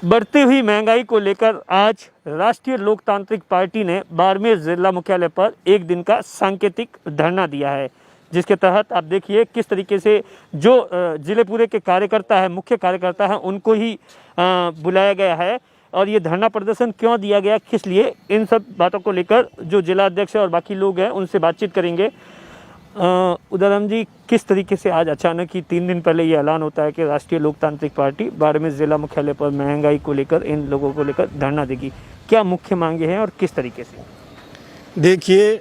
बढ़ती हुई महंगाई को लेकर आज राष्ट्रीय लोकतांत्रिक पार्टी ने बाड़मेर जिला मुख्यालय पर एक दिन का सांकेतिक धरना दिया है, जिसके तहत आप देखिए किस तरीके से जो जिले पूरे के कार्यकर्ता है, मुख्य कार्यकर्ता है, उनको ही बुलाया गया है। और ये धरना प्रदर्शन क्यों दिया गया, किस लिए, इन सब बातों को लेकर जो जिला अध्यक्ष और बाकी लोग हैं उनसे बातचीत करेंगे। उदाराम जी, किस तरीके से आज अचानक ही 3 दिन पहले ये ऐलान होता है कि राष्ट्रीय लोकतांत्रिक पार्टी बाड़मेर जिला मुख्यालय पर महंगाई को लेकर, इन लोगों को लेकर धरना देगी? क्या मुख्य मांगे हैं और किस तरीके से? देखिए,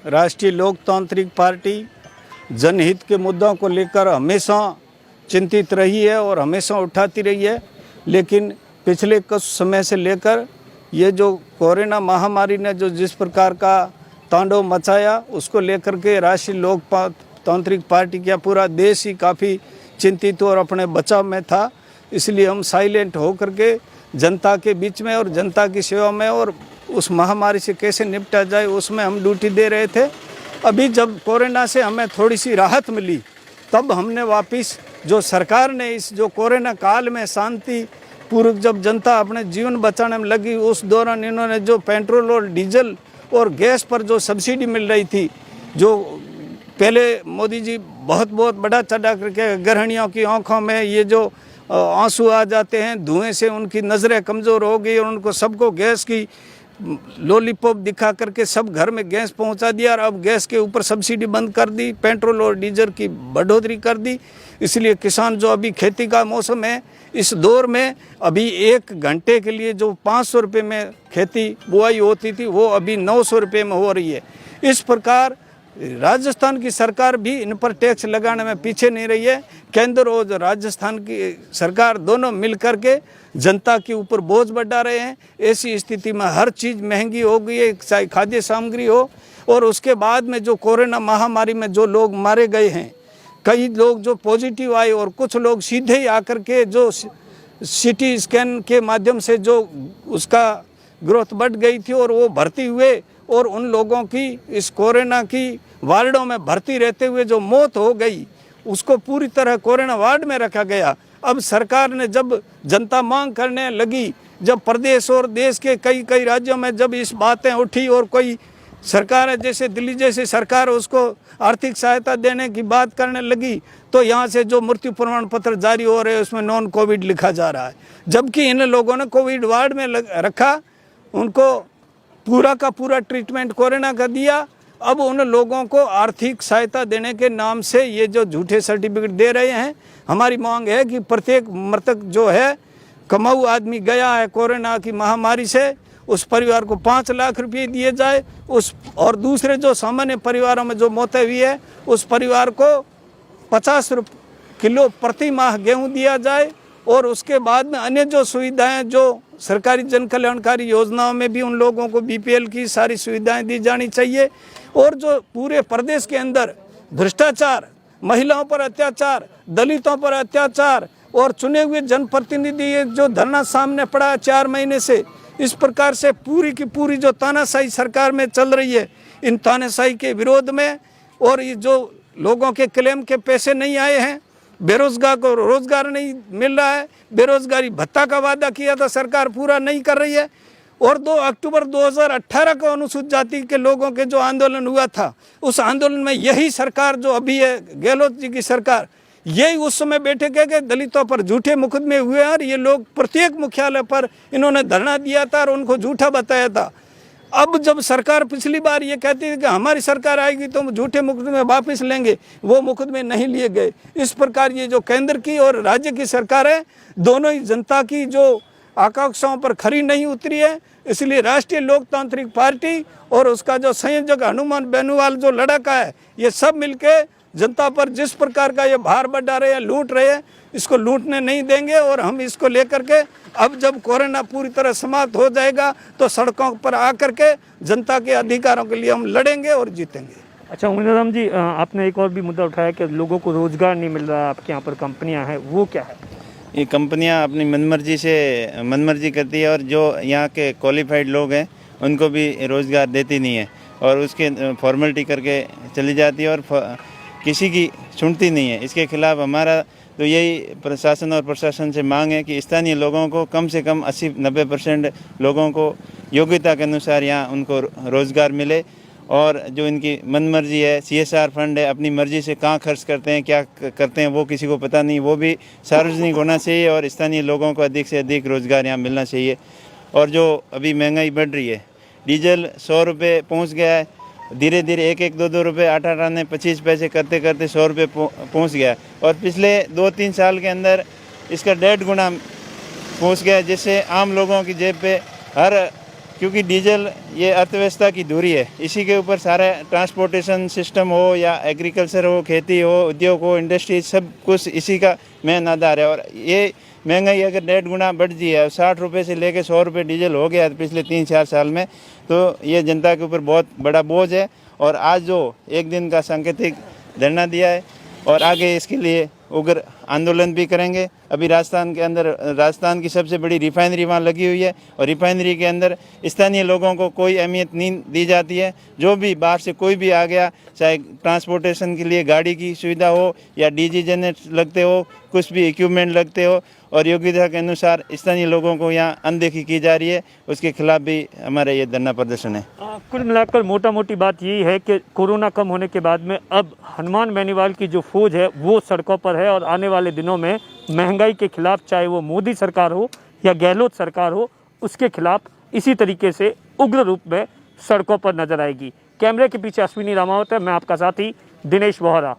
राष्ट्रीय लोकतांत्रिक पार्टी जनहित के मुद्दों को लेकर हमेशा चिंतित रही है और हमेशा उठाती रही है, लेकिन पिछले कुछ समय से लेकर ये जो कोरोना महामारी ने जो जिस प्रकार का तांडव मचाया, उसको लेकर के राष्ट्रीय लोकतांत्रिक पार्टी का पूरा देश ही काफ़ी चिंतित और अपने बचाव में था। इसलिए हम साइलेंट होकर के जनता के बीच में और जनता की सेवा में और उस महामारी से कैसे निपटा जाए उसमें हम ड्यूटी दे रहे थे। अभी जब कोरोना से हमें थोड़ी सी राहत मिली, तब हमने वापस जो सरकार ने इस जो कोरोना काल में शांति पूर्वक जब जनता अपने जीवन बचाने में लगी, उस दौरान इन्होंने जो पेट्रोल और डीजल और गैस पर जो सब्सिडी मिल रही थी, जो पहले मोदी जी बहुत बढ़ा चढ़ा करके गृहिणियों की आंखों में ये जो आंसू आ जाते हैं, धुएं से उनकी नज़रें कमज़ोर हो गई और उनको सबको गैस की लॉलीपॉप दिखा करके सब घर में गैस पहुंचा दिया और अब गैस के ऊपर सब्सिडी बंद कर दी, पेट्रोल और डीजल की बढ़ोतरी कर दी। इसलिए किसान जो अभी खेती का मौसम है, इस दौर में अभी 1 घंटे के लिए जो 500 रुपये में खेती बुआई होती थी, वो अभी 900 रुपये में हो रही है। इस प्रकार राजस्थान की सरकार भी इन पर टैक्स लगाने में पीछे नहीं रही है। केंद्र और राजस्थान की सरकार दोनों मिल करके जनता के ऊपर बोझ बढ़ा रहे हैं। ऐसी स्थिति में हर चीज़ महंगी हो गई है, चाहे खाद्य सामग्री हो। और उसके बाद में जो कोरोना महामारी में जो लोग मारे गए हैं, कई लोग जो पॉजिटिव आए और कुछ लोग सीधे ही आकर के जो सीटी स्कैन के माध्यम से जो उसका ग्रोथ बढ़ गई थी और वो भर्ती हुए और उन लोगों की इस कोरोना की वार्डों में भर्ती रहते हुए जो मौत हो गई, उसको पूरी तरह कोरोना वार्ड में रखा गया। अब सरकार ने जब जनता मांग करने लगी, जब प्रदेश और देश के कई राज्यों में जब इस बातें उठी और कोई सरकार है जैसे दिल्ली जैसी सरकार उसको आर्थिक सहायता देने की बात करने लगी, तो यहाँ से जो मृत्यु प्रमाण पत्र जारी हो रहे हैं उसमें नॉन कोविड लिखा जा रहा है, जबकि इन लोगों ने कोविड वार्ड में रखा, उनको पूरा का पूरा ट्रीटमेंट कोरोना का दिया। अब उन लोगों को आर्थिक सहायता देने के नाम से ये जो झूठे सर्टिफिकेट दे रहे हैं। हमारी मांग है कि प्रत्येक मृतक जो है, कमाऊ आदमी गया है कोरोना की महामारी से, उस परिवार को 5 लाख रुपये दिए जाए। और दूसरे जो सामान्य परिवारों में जो मौतें हुई है, उस परिवार को 50 किलो प्रति माह गेहूँ दिया जाए। और उसके बाद में अन्य जो सुविधाएं जो सरकारी जन कल्याणकारी योजनाओं में भी उन लोगों को बीपीएल की सारी सुविधाएं दी जानी चाहिए। और जो पूरे प्रदेश के अंदर भ्रष्टाचार, महिलाओं पर अत्याचार, दलितों पर अत्याचार और चुने हुए जनप्रतिनिधि जो धरना सामने पड़ा है 4 महीने से, इस प्रकार से पूरी की पूरी जो तानाशाही सरकार में चल रही है, इन तानाशाही के विरोध में और ये जो लोगों के क्लेम के पैसे नहीं आए हैं, बेरोजगार को रोजगार नहीं मिल रहा है, बेरोजगारी भत्ता का वादा किया था सरकार पूरा नहीं कर रही है। और 2 अक्टूबर 2018 को अनुसूचित जाति के लोगों के जो आंदोलन हुआ था, उस आंदोलन में यही सरकार जो अभी है गहलोत जी की सरकार, यही उस समय बैठे के दलितों पर झूठे मुकदमे हुए और ये लोग प्रत्येक मुख्यालय पर इन्होंने धरना दिया था और उनको झूठा बताया था। अब जब सरकार पिछली बार ये कहती थी कि हमारी सरकार आएगी तो हम झूठे मुकदमे वापस लेंगे, वो मुकदमे नहीं लिए गए। इस प्रकार ये जो केंद्र की और राज्य की सरकार है, दोनों ही जनता की जो आकांक्षाओं पर खरी नहीं उतरी है। इसलिए राष्ट्रीय लोकतांत्रिक पार्टी और उसका जो संयोजक हनुमान बेनीवाल जो लड़का है, ये सब मिलके जनता पर जिस प्रकार का ये भार बढ़ा रहे हैं, लूट रहे हैं, इसको लूटने नहीं देंगे। और हम इसको लेकर के अब जब कोरोना पूरी तरह समाप्त हो जाएगा तो सड़कों पर आकर के जनता के अधिकारों के लिए हम लड़ेंगे और जीतेंगे। अच्छा उमेदराम जी, आपने एक और भी मुद्दा उठाया कि लोगों को रोजगार नहीं मिल रहा, आपके यहाँ पर कंपनियाँ हैं, वो क्या है? ये कंपनियां अपनी मनमर्जी करती है और जो यहाँ के क्वालिफाइड लोग हैं उनको भी रोज़गार देती नहीं है और उसके फॉर्मेलिटी करके चली जाती है और किसी की सुनती नहीं है। इसके खिलाफ हमारा तो यही प्रशासन और प्रशासन से मांग है कि स्थानीय लोगों को कम से कम 80-90% लोगों को योग्यता के अनुसार यहाँ उनको रोज़गार मिले। और जो इनकी मनमर्जी है, CSR फंड है, अपनी मर्जी से कहाँ खर्च करते हैं, क्या करते हैं, वो किसी को पता नहीं, वो भी सार्वजनिक होना चाहिए और स्थानीय लोगों को अधिक से अधिक रोज़गार यहाँ मिलना चाहिए। और जो अभी महंगाई बढ़ रही है, डीजल 100 रुपये पहुँच गया है, धीरे धीरे 1-2 रुपये 8 आने 25 पैसे करते करते 100 रुपये पहुँच गया है। और पिछले 2-3 साल के अंदर इसका 1.5 गुना पहुँच गया, जिससे आम लोगों की जेब पे क्योंकि डीजल ये अर्थव्यवस्था की धुरी है, इसी के ऊपर सारा ट्रांसपोर्टेशन सिस्टम हो या एग्रीकल्चर हो, खेती हो, उद्योग हो, इंडस्ट्री, सब कुछ इसी का मेन आधार है। और ये महंगाई अगर 1.5 गुना बढ़ दी है, 60 रुपये से लेकर 100 रुपये डीजल हो गया पिछले 3-4 साल में, तो ये जनता के ऊपर बहुत बड़ा बोझ है। और आज जो एक दिन का सांकेतिक धरना दिया है और आगे इसके लिए उग्र आंदोलन भी करेंगे। अभी राजस्थान के अंदर, राजस्थान की सबसे बड़ी रिफाइनरी वहाँ लगी हुई है और रिफाइनरी के अंदर स्थानीय लोगों को कोई अहमियत नहीं दी जाती है। जो भी बाहर से कोई भी आ गया, चाहे ट्रांसपोर्टेशन के लिए गाड़ी की सुविधा हो या डीजी जनरेटर लगते हो, कुछ भी इक्विपमेंट लगते हो, और योग्यता के अनुसार स्थानीय लोगों को यहाँ अनदेखी की जा रही है, उसके खिलाफ भी हमारा ये धरना प्रदर्शन है। कुल मिलाकर मोटा मोटी बात यही है कि कोरोना कम होने के बाद में अब हनुमान बेनीवाल की जो फौज है वो सड़कों पर है और आने वाले दिनों में महंगाई के खिलाफ, चाहे वो मोदी सरकार हो या गहलोत सरकार हो, उसके खिलाफ इसी तरीके से उग्र रूप में सड़कों पर नजर आएगी। कैमरे के पीछे अश्विनी रामावत है, मैं आपका साथी दिनेश बोहरा।